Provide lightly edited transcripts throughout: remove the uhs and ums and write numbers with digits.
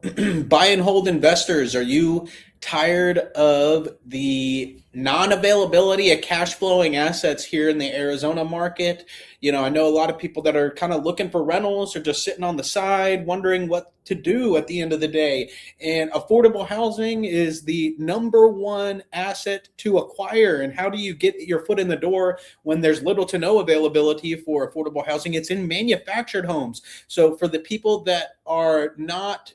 Buy and hold investors, are you tired of the non-availability of cash flowing assets here in the Arizona market? I know a lot of people that are kind of looking for rentals or just sitting on the side wondering what to do at the end of the day. And affordable housing is the number one asset to acquire. And how do you get your foot in the door when there's little to no availability for affordable housing? It's in manufactured homes. So for the people that are not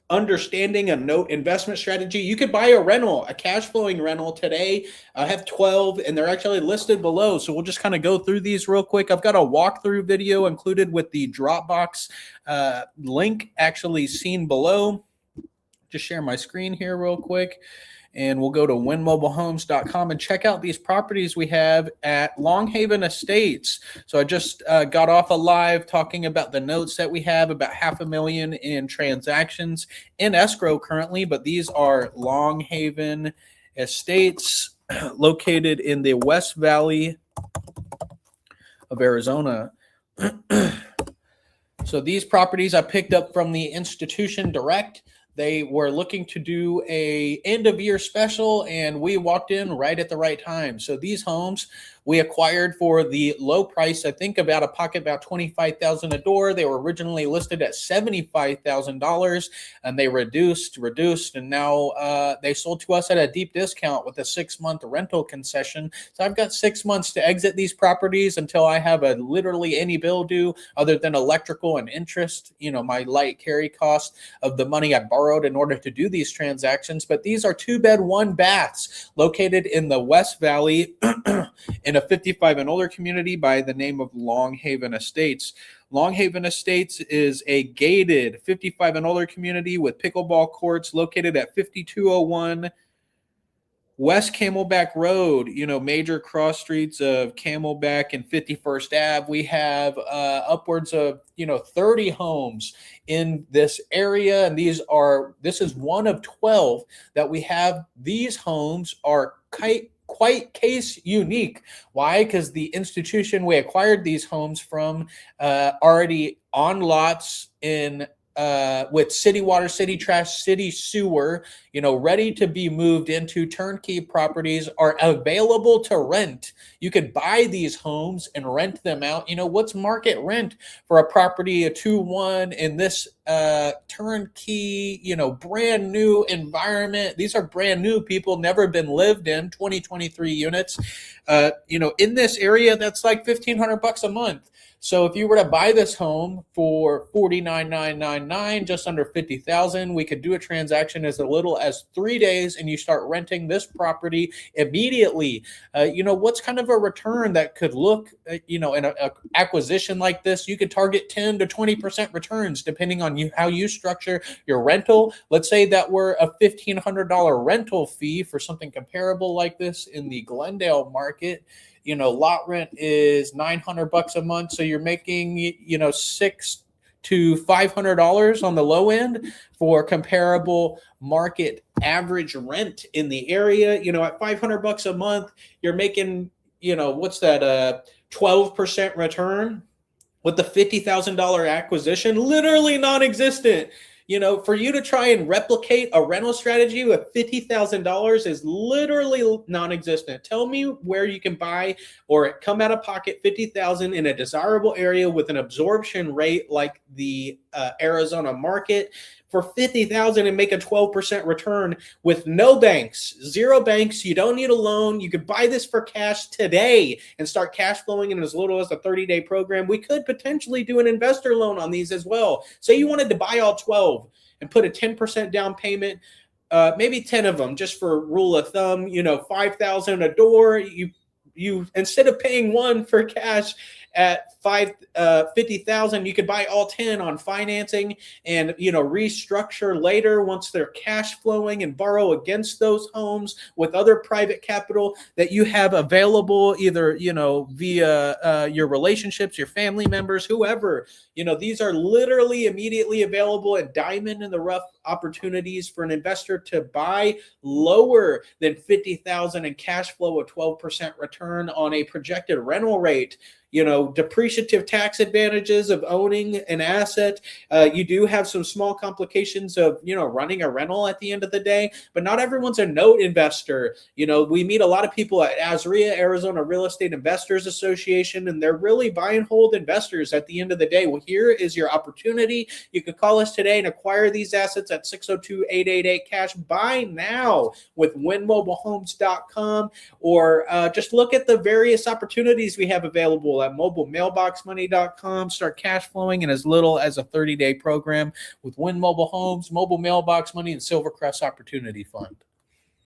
understanding a note investment strategy, you could buy a rental, a cash flowing rental today. I have 12 and they're actually listed below. So we'll just kind of go through these real quick. I've got a walkthrough video included with the Dropbox link actually seen below. Just share my screen here real quick. And we'll go to windmobilehomes.com and check out these properties we have at Longhaven Estates. So I just got off a live talking about the notes that we have, about $500,000 in transactions in escrow currently, but these are Longhaven Estates located in the West Valley of Arizona. So these properties I picked up from the institution direct. They were looking to do a end of year special and we walked in right at the right time. So these homes we acquired for the low price, I think about a pocket, about $25,000 a door. They were originally listed at $75,000 and they reduced, and now they sold to us at a deep discount with a 6-month rental concession. So I've got 6 months to exit these properties until I have literally any bill due other than electrical and interest, my light carry cost of the money I borrowed in order to do these transactions. But these are 2-bed, 1-baths located in the West Valley in a 55 and older community by the name of Longhaven Estates. Longhaven Estates is a gated 55 and older community with pickleball courts located at 5201 West Camelback Road, major cross streets of Camelback and 51st Ave. We have upwards of, 30 homes in this area. And this is one of 12 that we have. These homes are quite case unique. Why? Because the institution we acquired these homes from already on lots in with city water, city trash, city sewer, ready to be moved into turnkey properties, are available to rent. You could buy these homes and rent them out. What's market rent for a property, a 2-1 in this turnkey, brand new environment? These are brand new, people, never been lived in, 2023 units. In this area, that's like $1,500 a month. So if you were to buy this home for $49,999, just under $50,000, we could do a transaction as little as 3 days, and you start renting this property immediately. What's kind of a return that could look, in an acquisition like this? You could target 10 to 20% returns depending on how you structure your rental. Let's say that were a $1,500 rental fee for something comparable like this in the Glendale market. Lot rent is $900 a month. So you're making, $600 to $500 on the low end for comparable market average rent in the area. At $500 a month, you're making, what's that, 12% return with the $50,000 acquisition, literally non-existent. For you to try and replicate a rental strategy with $50,000 is literally non-existent. Tell me where you can buy or come out of pocket $50,000 in a desirable area with an absorption rate like the Arizona market for $50,000 and make a 12% return with no banks, 0 banks. You don't need a loan. You could buy this for cash today and start cash flowing in as little as a 30-day program. We could potentially do an investor loan on these as well. Say you wanted to buy all 12 and put a 10% down payment, maybe 10 of them, just for rule of thumb, $5,000 a door. You instead of paying one for cash at $50,000, you could buy all 10 on financing and restructure later once they're cash flowing and borrow against those homes with other private capital that you have available, either via your relationships, your family members, whoever. These are literally immediately available and diamond in the rough opportunities for an investor to buy lower than $50,000 and cash flow a 12% return on a projected rental rate. Depreciation appreciative tax advantages of owning an asset. You do have some small complications of, running a rental at the end of the day, but not everyone's a note investor. We meet a lot of people at ASREA, Arizona Real Estate Investors Association, and they're really buy and hold investors at the end of the day. Well, here is your opportunity. You could call us today and acquire these assets at 602-888-CASH. Buy now with winmobilehomes.com, or just look at the various opportunities we have available at mobilemailboxmoney.com. Start cash flowing in as little as a 30-day program with Win Mobile Homes, Mobile Mailbox Money, and Silvercrest Opportunity Fund.